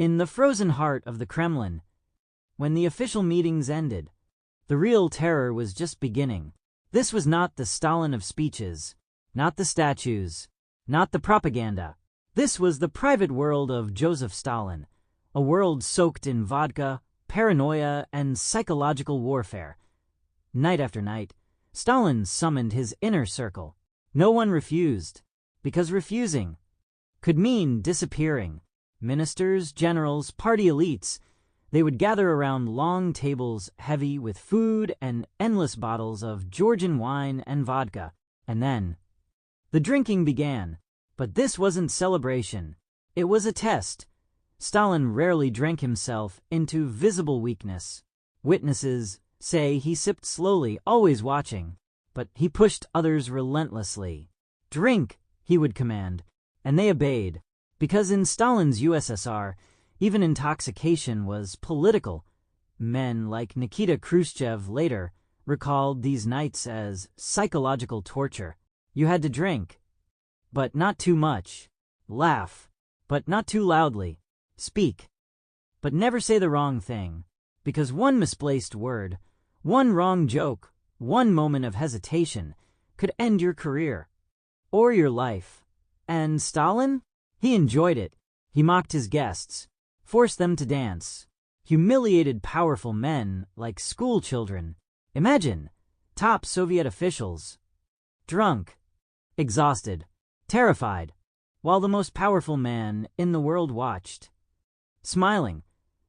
In the frozen heart of the Kremlin, when the official meetings ended, the real terror was just beginning. This was not the Stalin of speeches, not the statues, not the propaganda. This was the private world of Joseph Stalin, a world soaked in vodka, paranoia, and psychological warfare. Night after night, Stalin summoned his inner circle. No one refused, because refusing could mean disappearing. Ministers, generals, party elites, they would gather around long tables heavy with food and endless bottles of Georgian wine and vodka. And then the drinking began. But this wasn't celebration. It was a test. Stalin rarely drank himself into visible weakness. Witnesses say he sipped slowly, always watching, but he pushed others relentlessly. "Drink," he would command, and they obeyed. Because in Stalin's USSR, even intoxication was political. Men like Nikita Khrushchev later recalled these nights as psychological torture. You had to drink, but not too much. Laugh, but not too loudly. Speak, but never say the wrong thing. Because one misplaced word, one wrong joke, one moment of hesitation could end your career or your life. And Stalin? He enjoyed it. He mocked his guests, forced them to dance, humiliated powerful men like school children. Imagine top Soviet officials, drunk, exhausted, terrified, while the most powerful man in the world watched, smiling.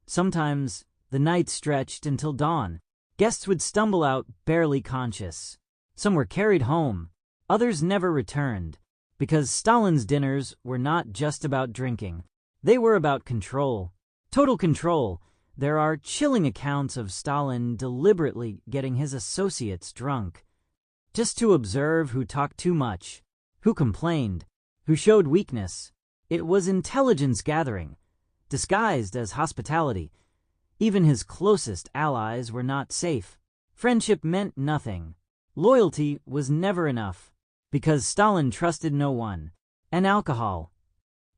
Sometimes the night stretched until dawn. Guests would stumble out barely conscious. Some were carried home, others never returned. Because Stalin's dinners were not just about drinking. They were about control. Total control. There are chilling accounts of Stalin deliberately getting his associates drunk, just to observe who talked too much, who complained, who showed weakness. It was intelligence gathering, disguised as hospitality. Even his closest allies were not safe. Friendship meant nothing. Loyalty was never enough. Because Stalin trusted no one, and alcohol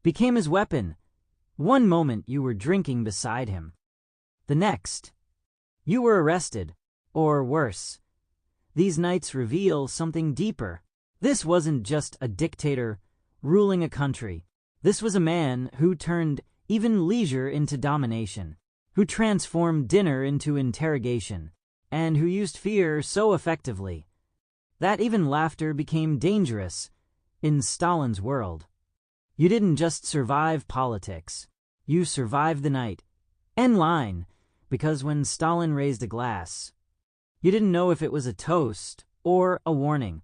became his weapon. One moment you were drinking beside him. The next, you were arrested, or worse. These nights reveal something deeper. This wasn't just a dictator ruling a country. This was a man who turned even leisure into domination, who transformed dinner into interrogation, and who used fear so effectively that even laughter became dangerous in Stalin's world. You didn't just survive politics. You survived the night. En line, because when Stalin raised a glass, you didn't know if it was a toast or a warning.